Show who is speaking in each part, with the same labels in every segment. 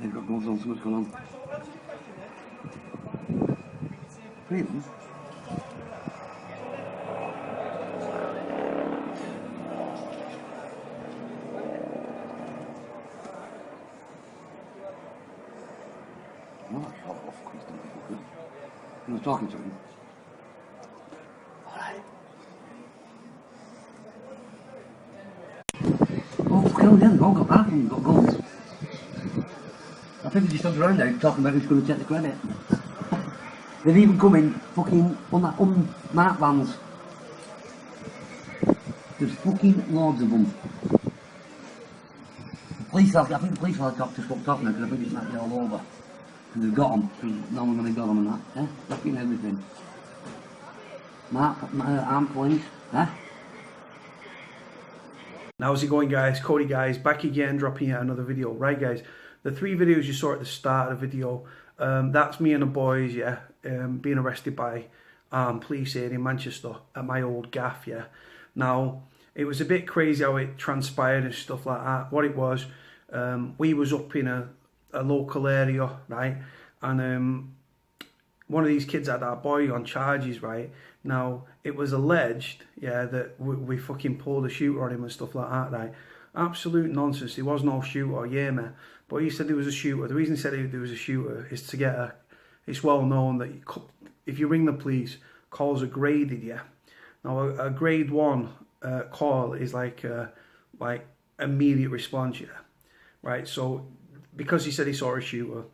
Speaker 1: They've got gloves on, so much going on. Three of them? No, I shot off constantly. I was talking to him. Alright. Oh, fucking hell, yeah, got back and got goals. I think he just stood around there talking about who's going to take the credit. They've even come in fucking unmarked vans. There's fucking loads of them. I think the police helicopter's fucked off now because I think it's might be all over. And they've got them, because no one really got them and that. Eh? Fucking everything. Armed police. Eh?
Speaker 2: How's it going, guys? Cody, guys, back again, dropping out another video. Right, guys, the 3 videos you saw at the start of the video, that's me and the boys, yeah, being arrested by police here in Manchester at my old gaff, yeah. Now, it was a bit crazy how it transpired and stuff like that. What it was, we was up in a local area, right, and one of these kids had our boy on charges, right. Now, it was alleged, yeah, that we fucking pulled a shooter on him and stuff like that, right. Absolute nonsense. There was no shooter, yeah, man. But he said there was a shooter. The reason he said there was a shooter is to get a... It's well known that if you ring the police, calls are graded, yeah. Now, a grade 1 call is like immediate response, yeah. Right, so because he said he saw a shooter,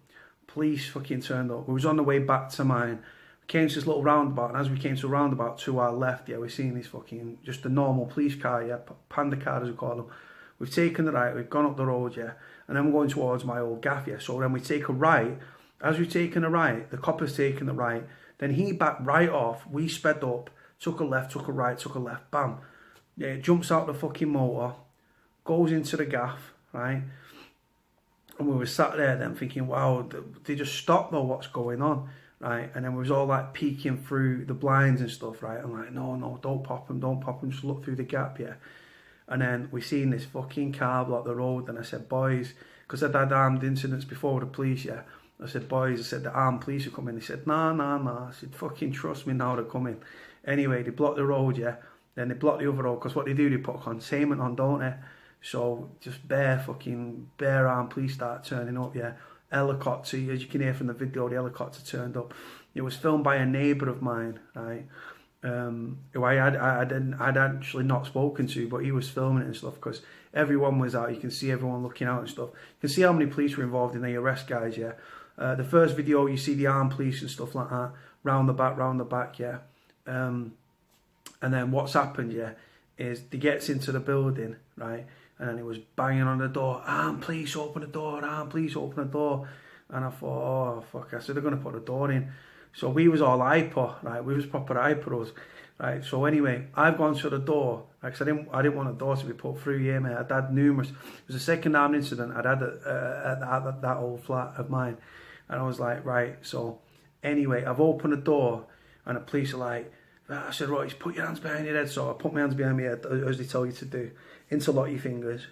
Speaker 2: police fucking turned up. We was on the way back to mine. Came to this little roundabout, and as we came to a roundabout to our left, yeah, we're seeing this fucking, just a normal police car, yeah, panda car as we call them. We've taken the right, we've gone up the road, yeah, and then we're going towards my old gaff, yeah. So then we take a right. As we've taken a right, the cop has taken the right, then he backed right off, we sped up, took a left, took a right, took a left, bam. Yeah, jumps out the fucking motor, goes into the gaff, right, and we were sat there then thinking, wow, they just stopped though, what's going on? Right, and then we was all like peeking through the blinds and stuff, right? I'm like, no, don't pop them, just look through the gap, yeah. And then we seen this fucking car block the road, and I said, boys, because I'd had armed incidents before with the police, yeah. I said, boys, the armed police are coming. They said, nah. I said, fucking trust me now, they're coming. Anyway, they blocked the road, yeah. Then they blocked the other road, because what they do, they put containment on, don't they? So just bare armed police start turning up, yeah. Helicopter, as you can hear from the video, the helicopter turned up. It was filmed by a neighbour of mine, right, who I'd actually not spoken to, but he was filming it and stuff, because everyone was out. You can see everyone looking out and stuff. You can see how many police were involved in the arrest, guys, yeah. The first video, you see the armed police and stuff like that, round the back, yeah. And then what's happened, yeah, is they gets into the building, right, and then he was banging on the door, please open the door, please open the door. And I thought, oh, fuck, I said, they're going to put the door in. So we was all hyper, right, we was proper hyperos, right. So anyway, I've gone to the door, because I didn't want the door to be put through, yeah, mate. I'd had numerous, it was the second armed incident I'd had at that old flat of mine. And I was like, right, so anyway, I've opened the door, and the police are like, I said, right, put your hands behind your head. So I put my hands behind my head, as they tell you to do. Interlock your fingers,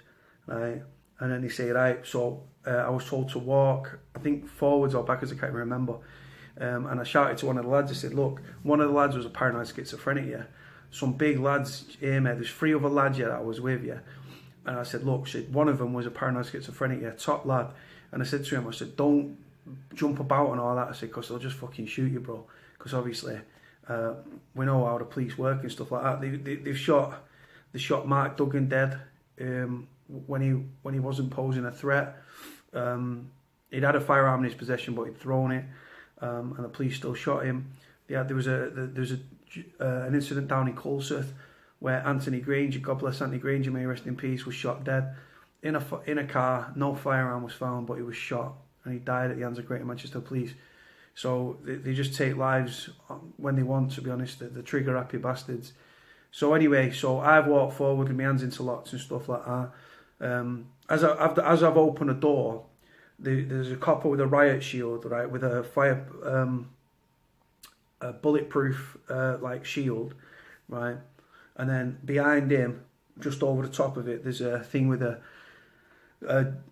Speaker 2: right? And then they say, right, so I was told to walk, I think forwards or backwards, I can't remember. And I shouted to one of the lads, I said, look, one of the lads was a paranoid schizophrenic, yeah. Some big lads here, mate. There's 3 other lads, yeah, that I was with, yeah. And I said, look, one of them was a paranoid schizophrenic, yeah, top lad. And I said to him, I said, don't jump about and all that. I said, because they'll just fucking shoot you, bro. Because obviously, we know how the police work and stuff like that. They shot Mark Duggan dead when he wasn't posing a threat. He'd had a firearm in his possession, but he'd thrown it, and the police still shot him. Yeah, there was an incident down in Colseth where Anthony Granger, God bless Anthony Granger, may he rest in peace, was shot dead in a car. No firearm was found, but he was shot, and he died at the hands of Greater Manchester Police. So they just take lives when they want, to be honest. The trigger happy bastards. So anyway, so I've walked forward with my hands interlocked and stuff like that. As I've opened a door, there's a copper with a riot shield, right, with a a bulletproof like shield, right, and then behind him, just over the top of it, there's a thing with a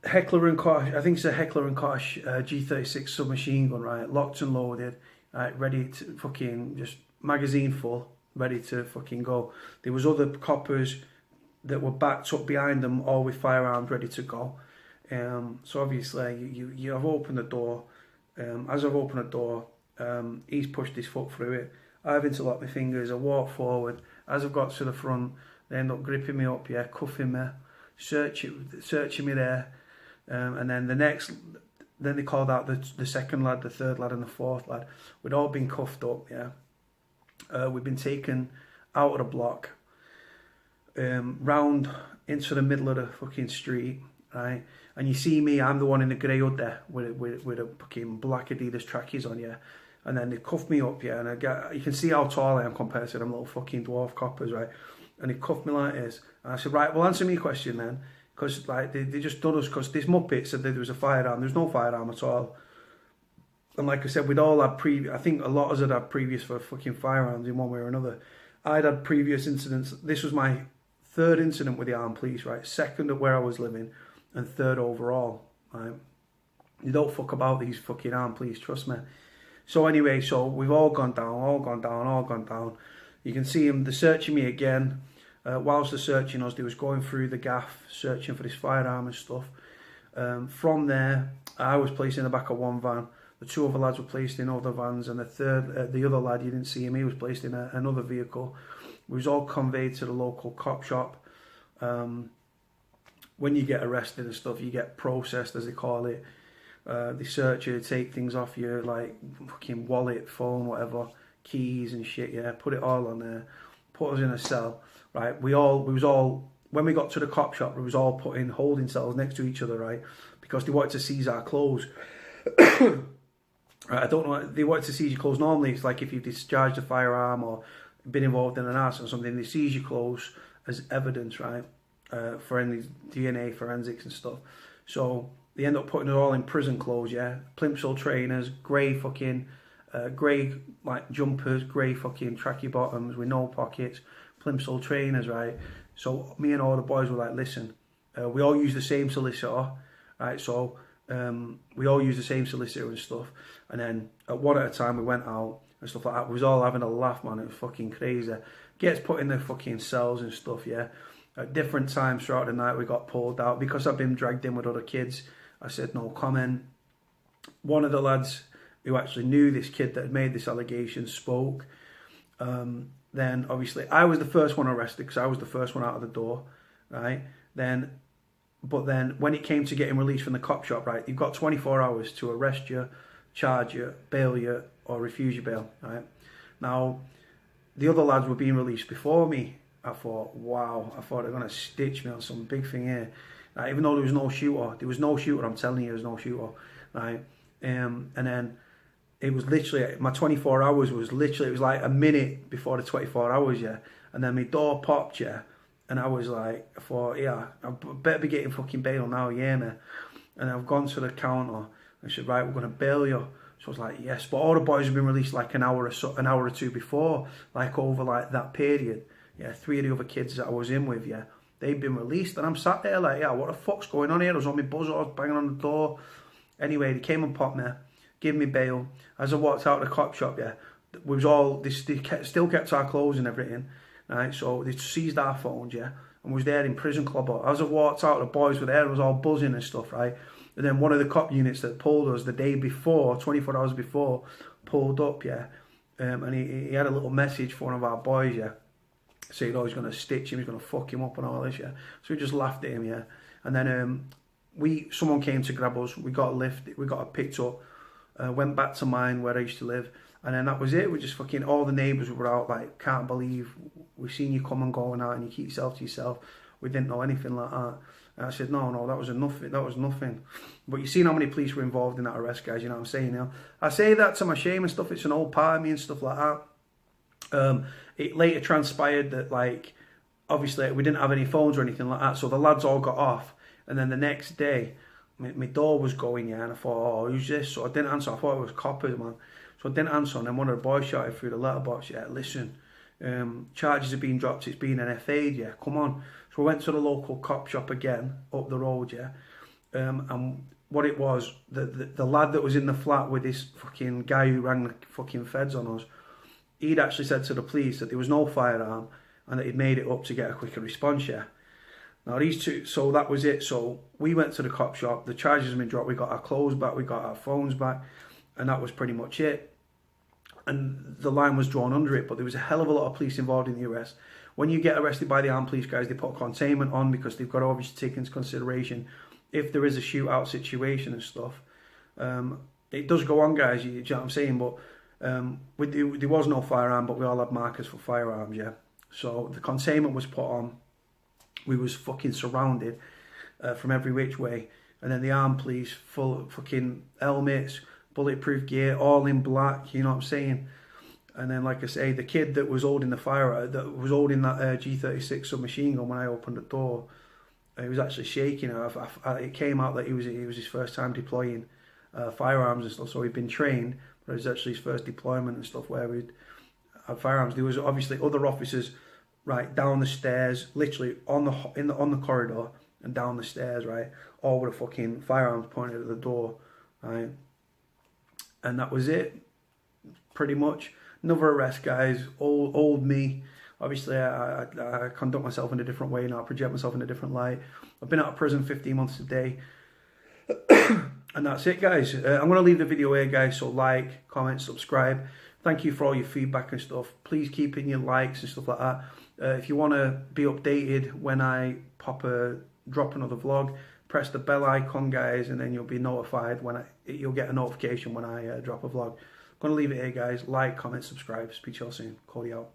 Speaker 2: Heckler and Koch, I think it's a Heckler and Koch G36 submachine gun, right? Locked and loaded, right? Ready to fucking just magazine full, ready to fucking go. There was other coppers that were backed up behind them, all with firearms ready to go. So obviously you have opened the door. As I've opened the door, he's pushed his foot through it. I've interlocked my fingers. I walk forward. As I've got to the front, they end up gripping me up, cuffing me, searching me there, and then then they called out the second lad, the third lad, and the fourth lad. We'd all been cuffed up, we'd been taken out of the block, round into the middle of the fucking street, right? And you see me, I'm the one in the grey hood there with a fucking black Adidas trackies on, And then they cuffed me up, and you can see how tall I am compared to them little fucking dwarf coppers, right? And he cuffed me like this. And I said, right, well, answer me a question then. Because like they just done us, because this muppet said that there was a firearm. There was no firearm at all. And like I said, we'd all had I think a lot of us had had previous for fucking firearms in one way or another. I'd had previous incidents. This was my third incident with the armed police, right? Second at where I was living, and third overall, right? You don't fuck about these fucking armed police, trust me. So anyway, so we've all gone down. You can see them, they're searching me again. Whilst they're searching us, they was going through the gaff, searching for this firearm and stuff. From there, I was placed in the back of one van. The two other lads were placed in other vans, and the other lad, you didn't see him, he was placed in another vehicle. We was all conveyed to the local cop shop. When you get arrested and stuff, you get processed, as they call it. They search you, take things off you, like fucking wallet, phone, whatever, keys and shit, put it all on there, put us in a cell, right? We was all, when we got to the cop shop, we was all put in holding cells next to each other, right? Because they wanted to seize our clothes. Right, I don't know, they wanted to seize your clothes. Normally it's like if you've discharged a firearm or been involved in an arson or something, they seize your clothes as evidence, right? For any DNA forensics and stuff. So they end up putting it all in prison clothes, Plimsoll trainers, grey fucking, grey like jumpers, grey fucking tracky bottoms with no pockets, Plimsoll trainers, right? So me and all the boys were like, listen, we all use the same solicitor, right? So we all use the same solicitor and stuff. And then one at a time we went out and stuff like that. We was all having a laugh, man. It was fucking crazy. Gets put in the fucking cells and stuff, At different times throughout the night we got pulled out. Because I've been dragged in with other kids, I said no comment. One of the lads who actually knew this kid that had made this allegation spoke. Then obviously I was the first one arrested because I was the first one out of the door, right? But then when it came to getting released from the cop shop, right, you've got 24 hours to arrest you, charge you, bail you, or refuse your bail, right? Now, the other lads were being released before me. I thought, wow, they're going to stitch me on some big thing here. Right? Even though there was no shooter, I'm telling you, there was no shooter, right? And then it was literally, my 24 hours was literally, it was like a minute before the 24 hours, And then my door popped, And I was like, I thought, I better be getting fucking bail now, man. And I've gone to the counter and said, right, we're going to bail you. So I was like, yes, but all the boys have been released like an hour or two before, like over like that period. 3 of the other kids that I was in with, they'd been released. And I'm sat there like, what the fuck's going on here? I was on my buzzer, I was banging on the door. Anyway, they came and popped me, gave me bail. As I walked out of the cop shop, we was all, they still kept our clothes and everything. Right, so they seized our phones, and was there in prison club. As I walked out, the boys were there, and was all buzzing and stuff, right? And then one of the cop units that pulled us the day before, 24 hours before, pulled up, and he had a little message for one of our boys, saying, he's going to stitch him, he's going to fuck him up and all this, So we just laughed at him, And then someone came to grab us, we got a lift, we got picked up, went back to mine where I used to live. And then that was it. We just fucking, all the neighbours were out like, can't believe we've seen you come and going out and you keep yourself to yourself. We didn't know anything like that. And I said, no, that was nothing. But you seen how many police were involved in that arrest, guys, you know what I'm saying? I say that to my shame and stuff. It's an old part of me and stuff like that. It later transpired that, like, obviously we didn't have any phones or anything like that. So the lads all got off. And then the next day, my door was going, and I thought, who's this? So I didn't answer. I thought it was coppers, man. So I didn't answer, and then one of the boys shouted through the letterbox, listen, charges have been dropped, it's been an FA'd, come on. So I went to the local cop shop again, up the road, And what it was, the lad that was in the flat with this fucking guy who rang the fucking feds on us, he'd actually said to the police that there was no firearm and that he'd made it up to get a quicker response, yeah. Now these two, so that was it. So we went to the cop shop, the charges had been dropped, we got our clothes back, we got our phones back, and that was pretty much it. And the line was drawn under it, but there was a hell of a lot of police involved in the arrest. When you get arrested by the armed police guys, they put containment on because they've got to obviously take into consideration if there is a shootout situation and stuff. It does go on, guys, you know what I'm saying, but there was no firearm, but we all had markers for firearms, yeah. So the containment was put on. We was fucking surrounded from every which way. And then the armed police, full of fucking helmets, bulletproof gear, all in black, you know what I'm saying? And then, like I say, the kid that was holding the fire, that was holding that G36 submachine gun when I opened the door, he was actually shaking. It came out that it was his first time deploying firearms and stuff, so he'd been trained, but it was actually his first deployment and stuff where we'd have firearms. There was obviously other officers right down the stairs, literally on the corridor and down the stairs, right, all with a fucking firearms pointed at the door, right, and that was it, pretty much. Another arrest, guys. Old me. Obviously, I conduct myself in a different way now. I project myself in a different light. I've been out of prison 15 months today. And that's it, guys. I'm going to leave the video here, guys. So like, comment, subscribe. Thank you for all your feedback and stuff. Please keep in your likes and stuff like that. If you want to be updated when I drop another vlog, press the bell icon, guys, and then you'll be notified when you'll get a notification when I drop a vlog. I'm going to leave it here, guys. Like, comment, subscribe. Speak to you all soon. Cody out.